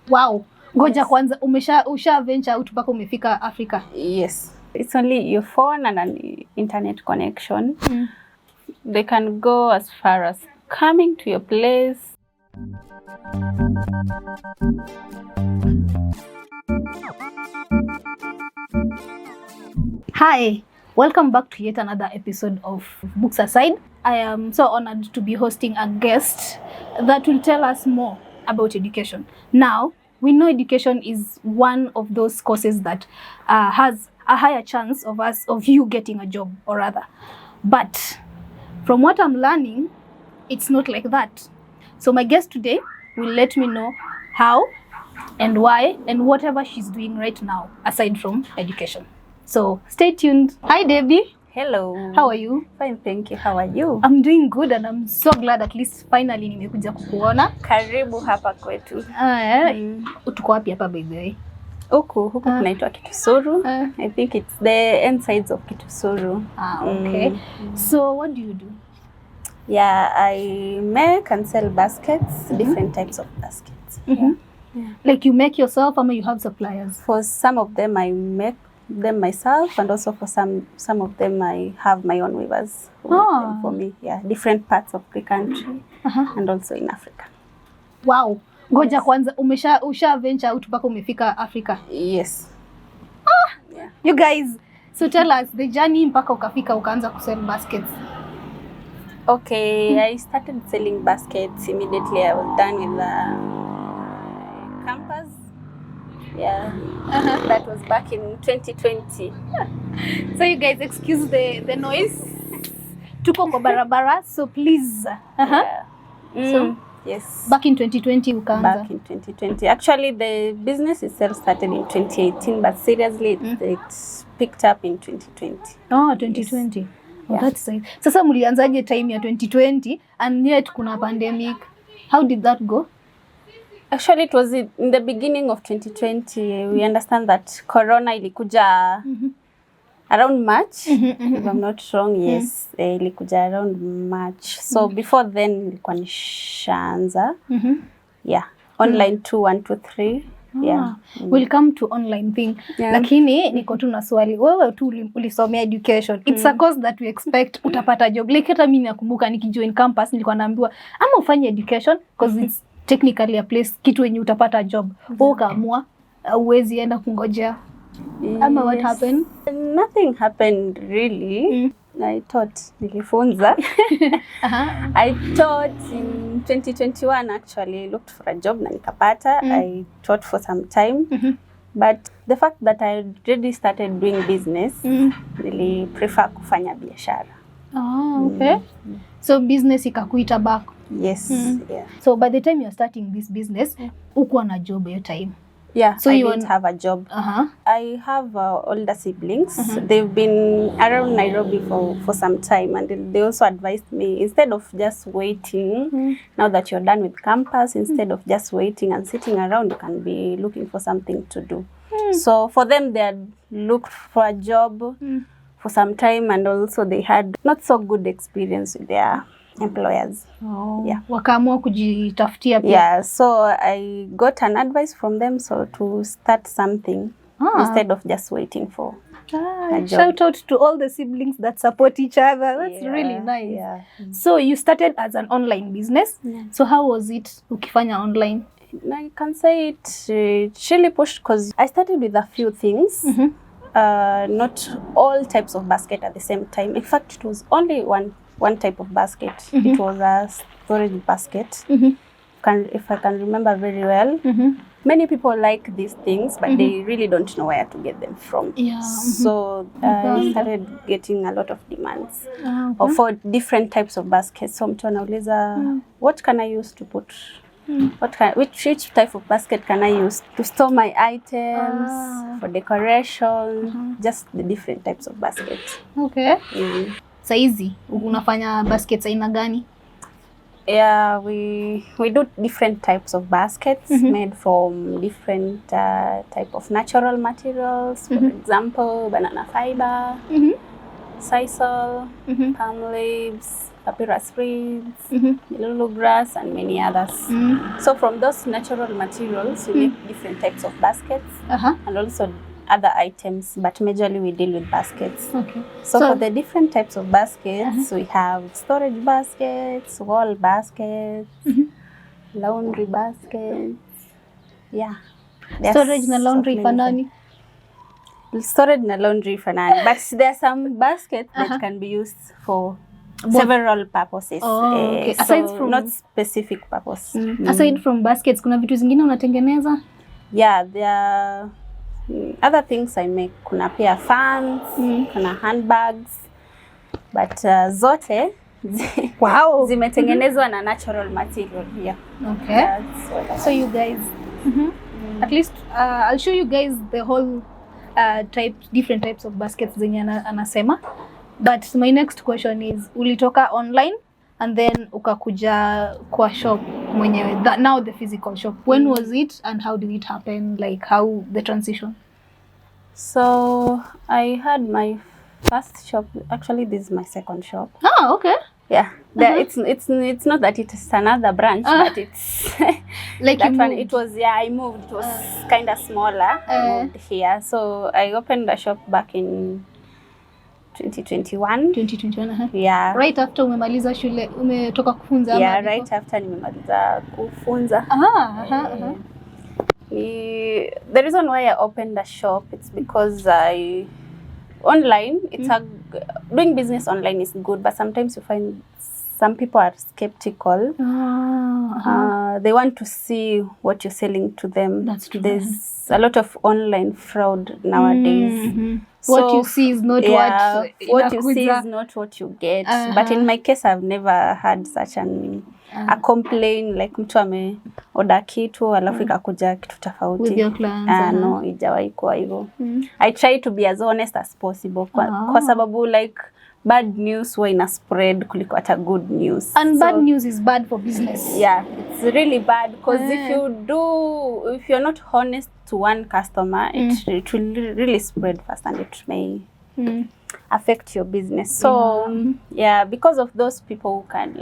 Wow. Ngoja kwanza usha venture out mpaka umefika Africa? Yes. It's only your phone and an internet connection. They can go as far as coming to your place. Hi, welcome back to yet another episode of Books Aside. I am so honored to be hosting a guest that will tell us more about education. Now, we know education is one of those courses that has a higher chance of you getting a job, or rather. But from what I'm learning, it's not like that. So my guest today will let me know how and why and whatever she's doing right now aside from education. So stay tuned. Hi Debbie. Hello. How are you? Fine, thank you. How are you? I'm doing good and I'm so glad at least finally nimekuja kukuona. Karibu hapa kwetu. Utuko wapi hapa by the way? Huku kunaitwa Kitusuru. I think it's the end sides of Kitusuru. Okay. So what do you do? Yeah, I make and sell baskets, different types of baskets. Yeah. Like you make yourself or you have suppliers? For some of them I make them myself, and also for some of them I have my own weavers who make them for me. Yeah, different parts of the country and also in Africa. Wow. Ngoja kwanza usha venture out mpaka umefika Africa? Yes. Yeah. You guys, so tell us the journey mpaka ukafika ukaanza kusell baskets. Okay, I started selling baskets immediately I was done with the campus. Yeah, that was back in 2020. So you guys excuse the noise. Tuko kwa barabara, so please. So yes. Back in 2020 ukaanza. Back in 2020. Actually, the business itself started in 2018, but seriously it picked up in 2020. Oh, 2020. Yes. Oh, that's right. Sasa mlianzaje time ya 2020 and yet kuna pandemic? How did that go? Actually, it was in the beginning of 2020. We understand that Corona ilikuja around March, if I'm not wrong. Yes, ilikuja around March. So before then, ilikuwa nishaanza. Yeah, online 2, 1, 2, 3. Yeah. We'll come to online thing. Yeah. Lakini niko tu na swali. Wewe tu ulisomea education. It's a course that we expect utapata job. Like hata mimi nakumbuka nikijoin campus nilikuwa naambiwa ama ufanye education because it's technically a place kitu yenye utapata job. Ukaamua uwezi enda kungojea. Ama what happened? Nothing happened really. I thought nilifunza. I thought in 2021 actually looked for a job na nikapata. I taught for some time. But the fact that I already started doing business, really prefer kufanya biashara. Oh, okay. So business ikakuita back. Yes. Yeah. So by the time you're starting this business, ukuwa na job your time. Yeah, so I you didn't have a job. I have older siblings. They've been around Nairobi for some time, and they also advised me, instead of just waiting, now that you're done with campus, instead of just waiting and sitting around, you can be looking for something to do. So for them, they had looked for a job for some time, and also they had not so good experience with their employers. Yeah. Wakaamua kujitafutia pia. Yeah, so I got an advice from them to start something instead of just waiting for a job. Shout out to all the siblings that support each other. That's really nice. Yeah. So you started as an online business. So how was it ukifanya online? I can say it really pushed because I started with a few things. Not all types of basket at the same time. In fact, it was only one type of basket. It was a storage basket. If I can remember very well. Many people like these things, but they really don't know where to get them from. Yeah. So I started getting a lot of demands for different types of baskets. So mtu anauliza, what can I use to put? Which type of basket can I use to store my items, for decoration, just the different types of baskets. Okay. Saizi unafanya baskets aina gani? Yeah, we do different types of baskets made from different type of natural materials. For example, banana fiber. sisal, palm leaves, papyrus reeds, lulu grass, and many others. So from those natural materials, we make different types of baskets and also other items, but majorly we deal with baskets. Okay. So for the different types of baskets, we have storage baskets, wall baskets, laundry baskets. Yeah. Storage na laundry fanani. Storage na laundry fanani, but there are some baskets that can be used for several purposes. Okay. So Aside from not specific purpose. Aside from baskets, kuna vitu zingine unatengeneza? Yeah, there are other things I make. Kuna pia fans, kuna handbags, but zote zimetengenezwa na natural material here. Okay. So you guys, at least I'll show you guys the whole different types of baskets zenye anasema. But my next question is, ulitoka online and then ukakuja kwa shop mwenyewe, now the physical shop. When was it and how did it happen? Like how the transition? So I had my first shop. Actually, this is my second shop. Oh, okay. Yeah, it's not that it's another branch, but it's like that one. It was I moved. It was kind of smaller. I moved here, so I opened a shop back in 2021. 2021. Yeah. Right after umemaliza shule, umetoka kufunza. Yeah, right after nimemaliza kufunza. The reason why I opened a shop, it's because online, doing business online is good, but sometimes you find some people are skeptical. They want to see what you're selling to them. That's true. There's a lot of online fraud nowadays. So, what you see is not what you see is not what you get. But in my case, I've never had such a complaint like mtu ame order kitu alafu ikakuja kitu tofauti. With your clients? No, ijawahi kuwa hivyo. I try to be as honest as possible kwa sababu like bad news huwa ina spread kuliko hata good news. And bad news is bad for business. Yeah, it's really bad because if you're not honest to one customer, it will really spread fast and it may affect your business. So because of those people who can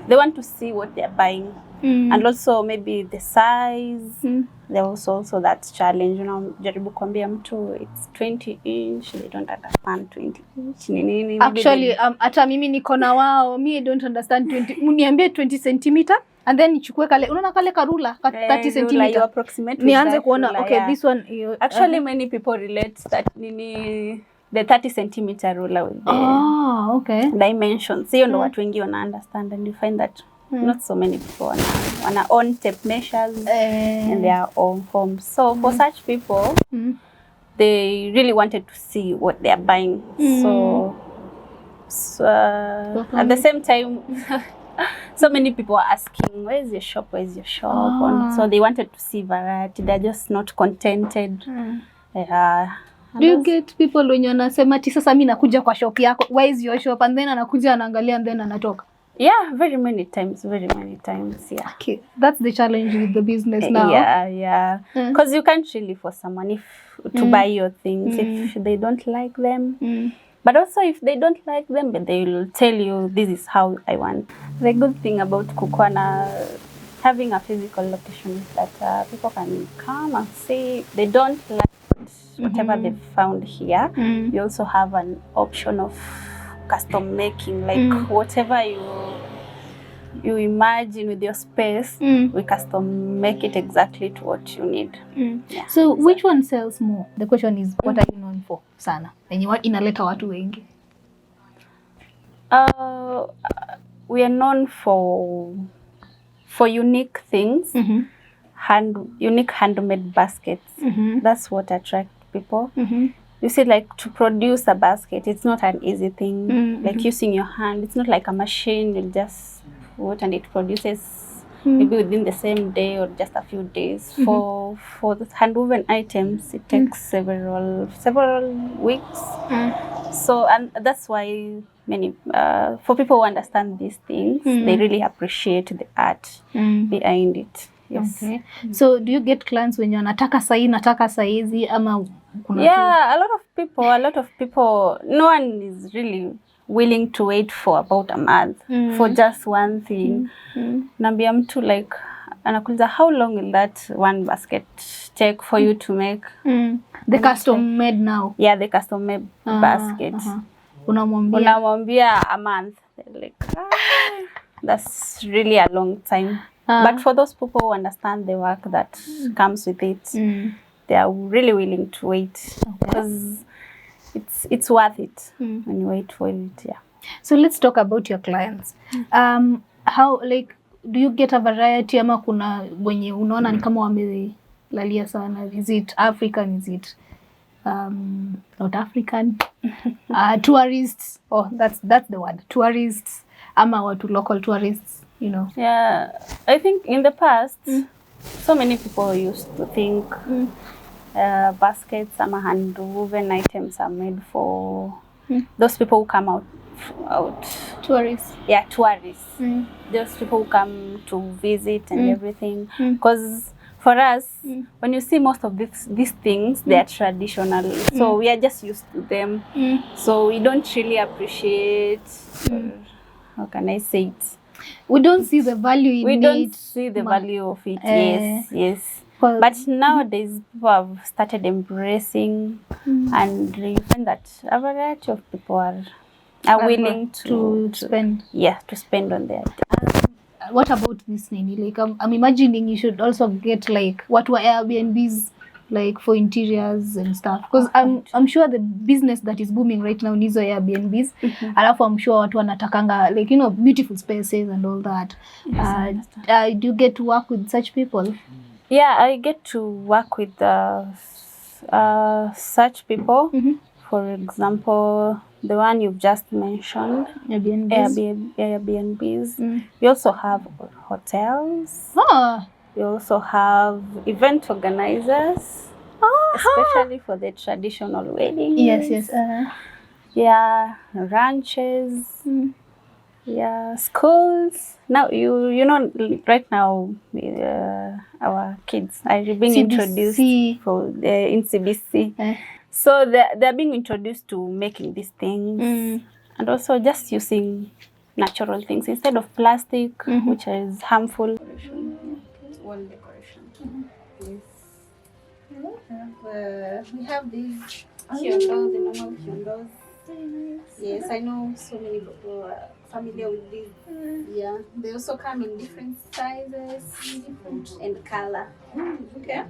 they want to see what they're buying and also maybe the size. There was also that challenge, jaribu kuambia mtu it's 20 inch, they don't understand 20 inch ni nini. Actually hata mimi niko na wao, I don't understand 20. Uniambie 20 centimeter and then nichukue kale, unaona kale karula 30 centimeter nianze kuona okay this one actually many people relate that the 30 centimeter ruler with the dimensions. Hiyo ndo watu wengi wana understand, and you find that not so many people wana own tape measures in their own homes. So for such people, they really wanted to see what they are buying. So at the same time, so many people are asking, where's your shop? Where's your shop? And so they wanted to see variety. They're just not contented. Do you get people when you wanasema ati sasa mimi nakuja kwa shop yako, where is your shop? And then anakuja anaangalia and then anatoka. Yeah, very many times, yeah. Okay, that's the challenge with the business now. Yeah. Because you can't really force someone to buy your things if they don't like them. But also if they don't like them, but they will tell you, this is how I want. The good thing about having a physical location is that people can come and see. If they don't like whatever they found here, you also have an option of custom making, like whatever you imagine with your space, we custom make it exactly to what you need. Yeah. So which one sells more? The question is, what are you known for sana? And what inaleta watu wengi? We are known for unique things, unique handmade baskets. That's what attracts people. You see, like to produce a basket, it's not an easy thing. Like using your hand, it's not like a machine. You just put and it produces maybe within the same day or just a few days. For the hand woven items, it takes several weeks. So, and that's why many for people who understand these things, they really appreciate the art behind it. Yes. Okay. So do you get clients when nataka saizi ama kuna Yeah, a lot of people, no one is really willing to wait for about a month for just one thing. Naambia mtu like anakuuliza how long will that one basket take for you to make? The custom made now. Yeah, the custom made basket. Unamwambia a month. They're like, that's really a long time. But for those people who understand the work that comes with it, they are really willing to wait because it's worth it when you wait for it. Yeah. So let's talk about your clients. How like do you get a variety ama kuna wenye unaona ni kama wamelalia sana? Is it African? Is it not African? Tourists? Oh, that's the word. Tourists ama watu local tourists, you know. Yeah, I think in the past, so many people used to think baskets ama hand woven items are made for those people who come out. Tourists. Yeah, tourists. Those people who come to visit and everything. Because for us, when you see most of these things, they are traditional. So we are just used to them. So we don't really appreciate, how can I say it? We don't see the value in it. We don't see the value of it. Yes. But nowadays, people have started embracing, and you find that a variety of people are willing to spend. Yeah, to spend on their. What about this nini? Like I'm imagining you should also get like what were Airbnbs like for interiors and stuff, because I'm sure the business that is booming right now is Airbnbs. Alafu I'm sure watu wanatakanga like, you know, beautiful spaces and all that. Do you get to work with such people? Yeah, I get to work with such people. For example, the one you've just mentioned, Airbnbs. We also have hotels. We also have event organizers, especially for the traditional weddings. Yes. Yeah, ranches. Yeah, schools. Now you know right now our kids are being introduced for in CBC. So they're being introduced to making these things and also just using natural things instead of plastic, which is harmful. Wall decoration. Yes. We have these kyondos, the normal kyondos. Very nice. Yes, I know so many people are familiar with these. Yeah, they also come in different sizes and color. Okay.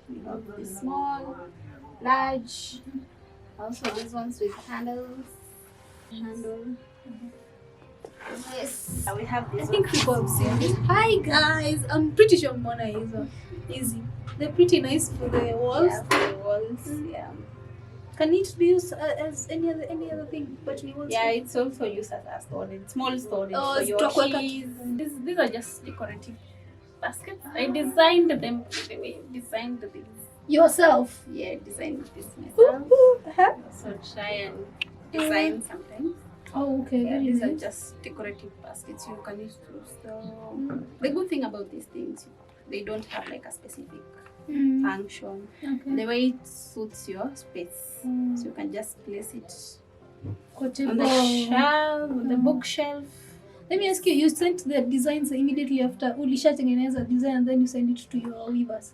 We have the small, large. Also these ones with handles. Yes. We have this. I think people have seen this. Hi guys, I'm pretty sure Mona is easy. They're pretty nice for the walls. Yeah, for the walls. Yeah. Can it be used as any other thing? But yeah, it's also used as a storage, small storage for your keys. These are just decorative baskets. I designed them. Designed these yourself. Yeah, designed this myself. So try and design something. Oh, okay. Yeah, these are just decorative baskets you can use to store. The good thing about these things, they don't have like a specific function. Okay. The way it suits your space, so you can just place it on the shelf, the bookshelf. Let me ask you: you sent the designs immediately after ulishatengeneza design, and then you send it to your weavers?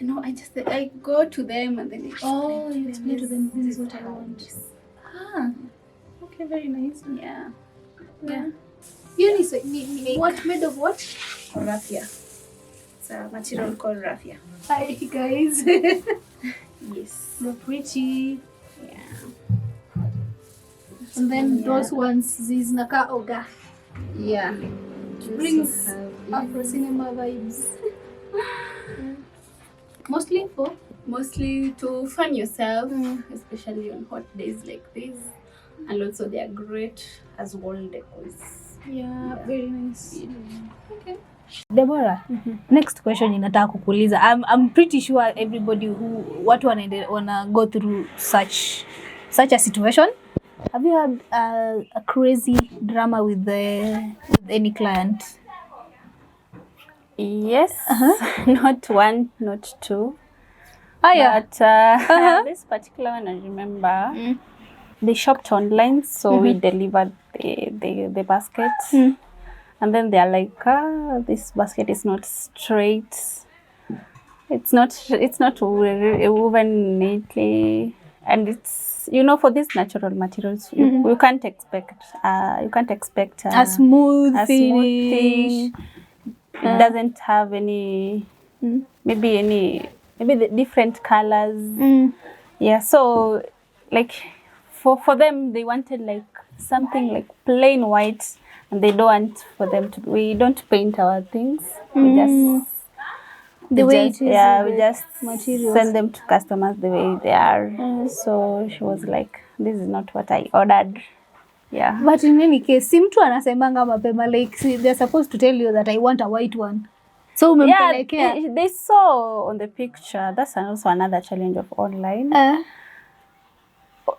No, I go to them and then you explain to them, this is what I want. Okay, very nice. Yeah. What made of what? Raffia. It's a material called raffia. Hi guys. Yes. They're pretty. Yeah. And then those ones, these naka oga. Yeah. Brings Afro cinema vibes. Mostly to fun yourself, especially on hot days like this. And also they are great as wall decors. Yeah, very nice. Okay. Deborah, next question ninataka kukuuliza. I'm pretty sure everybody who watu wanna go through such a situation. Have you had a crazy drama with any client? Yes, not one, not two. Ah, yeah. But this particular one, I remember they shopped online, so we delivered the baskets, and then they're like, this basket is not straight. It's not woven neatly, and it's, you know, for these natural materials, you can't expect A smooth thing. It doesn't have any maybe the different colors. Yeah, so like for them, they wanted like something like plain white, and they don't want for them to. We don't paint our things. We just the way it is. Yeah, we just materials. send them to customers the way they are. So she was like, this is not what I ordered. Yeah. But in any case, si mtu anasemanga mapema, like they're supposed to tell you that I want a white one. So yeah, they saw on the picture. That's also another challenge of online.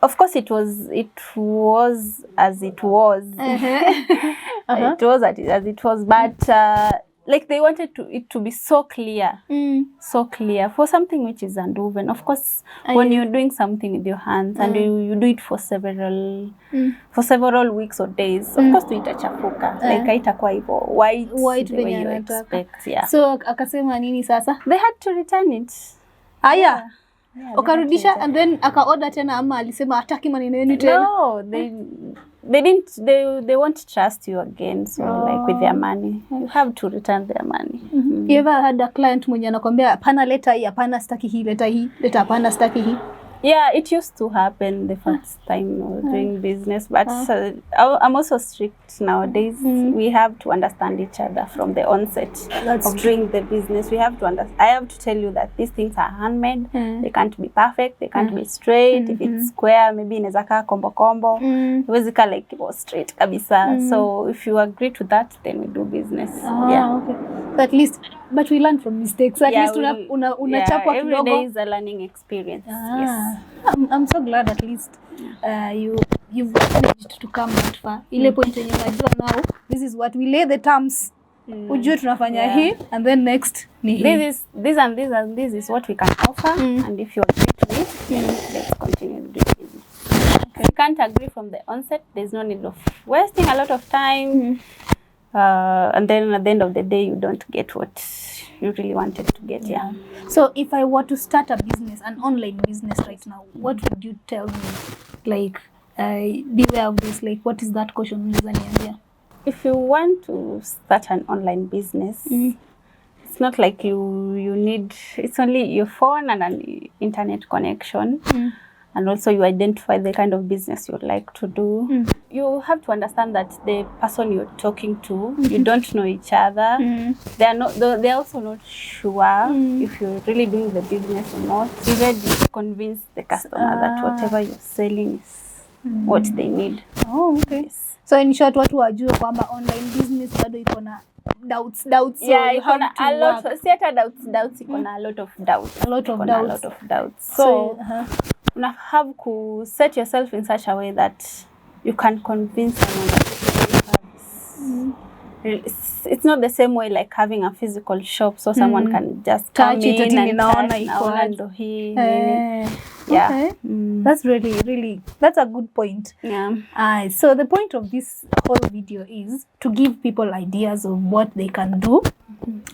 Of course, it was as it was. It was as it was, but like they wanted it to be so clear, so clear for something which is unwoven. Of course, when you're doing something with your hands and you do it for several weeks or days, of course itachafuka, like haitakuwa hivyo white the way you expect. Yeah. So akasema nini sasa? They had to return it. Yeah, ukarudisha and then aka-order tena, ama alisema hataki maneno yenu tena? No, they didn't. They won't trust you again. So like with their money, you have to return their money. You ever had a client mwenye anakwambia hapana, leta hii, hapana sitaki hii, leta hii, leta hapana sitaki hii? Yeah, it used to happen the first time I was doing business, but I'm also strict nowadays. We have to understand each other from the onset of doing the business. We have to understand. I have to tell you that these things are handmade. They can't be perfect. They can't be straight. If it's square, maybe inaweza kaa kombo. Iwezi kaa like it was straight kabisa. So if you agree to that, then we do business. Okay. So at least, but we learn from mistakes. At least unachapwa kidogo. Every day is a learning experience. Yes. I'm so glad at least you've managed to come that far. Ile point yenye unajua now, this is what we lay the terms. Ujue tunafanya hii, and then next ni hii. This is what we can offer, and if you agree to it, then let's continue doing business. If you can't agree from the onset, there's no need of wasting a lot of time. And then at the end of the day, you don't get what you really wanted to get. Yeah. So if I were to start a business, an online business right now, what would you tell me? Like, beware of this. Like, what is that caution unaweza niambia? If you want to start an online business, it's not like you need. It's only your phone and an internet connection. And also you identify the kind of business you'd like to do. You have to understand that the person you're talking to, you don't know each other. They're also not sure if you're really doing the business or not. Be ready to convince the customer that whatever you're selling is what they need. Oh, okay. Yes. So in short, watu wajue kwamba online business bado iko na doubts. Yeah, iko na a lot. See, hata doubts iko na a lot of doubts. A lot of doubts. So you have to set yourself in such a way that you can convince someone that it's not the same way like having a physical shop, so someone can just touch it and touch. Yeah. Okay. That's really that's a good point. Yeah. So the point of this whole video is to give people ideas of what they can do,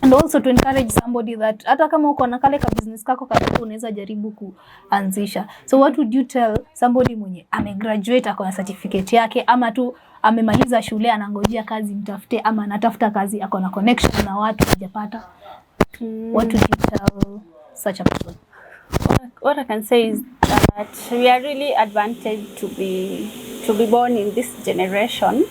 and also to encourage somebody that hata kama uko na kale ka business kako kadogo unaweza jaribu kuanzisha. So what would you tell somebody mwenye amegraduate ako na certificate yake, ama tu amemaliza shule anangojea kazi mtafute, ama anatafuta kazi ako na connection na watu hajapata? What would you tell such a person? What I can say is that we are really advantaged to be born in this generation.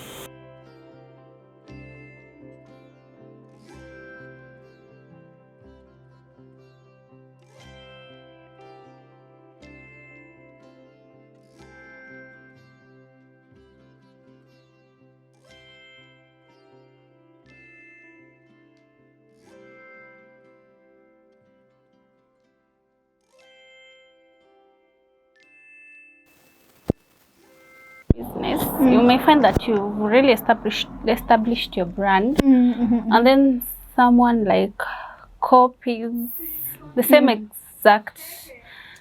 Business, you may find that you've really established your brand, and then someone like copies the same exact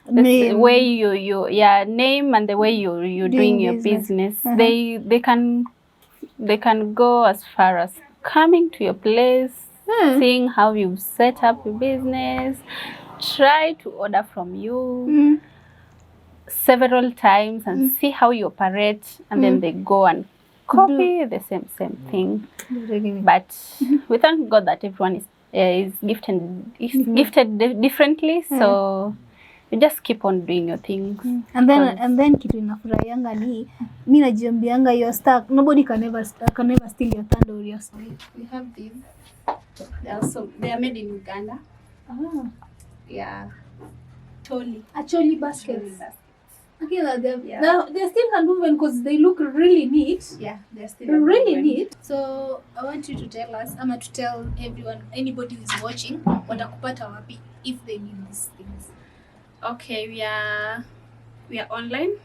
Name. way you name and the way you're doing your business. They can go as far as coming to your place, seeing how you set up your business, try to order from you several times and see how you operate, and then they go and copy the same thing. But we thank God that everyone is gifted differently, so you just keep on doing your things. And then kitu inafurahianga ni mimi najiambianga your stuck, nobody can never steal your thunder or your stuff. We have these. They are made in Uganda. Yeah. Choli baskets. Okay, they're still hand woven because they look really neat. Yeah, they're still really neat. So I want you to tell us, to tell everyone, anybody who is watching, watakupata wapi if they need these things. Okay, we are online.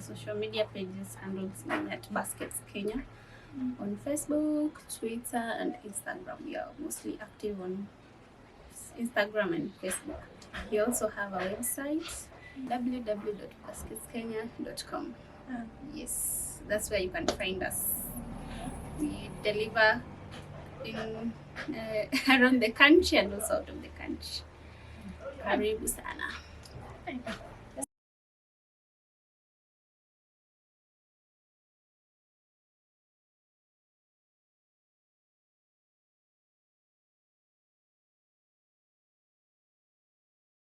Social media pages handles at basketskenya on Facebook, Twitter, and Instagram. We are mostly active on Instagram and Facebook. We also have a website, www.basketskenya.com. Yes, that's where you can find us. We deliver in around the country and also out of the country. Karibu sana.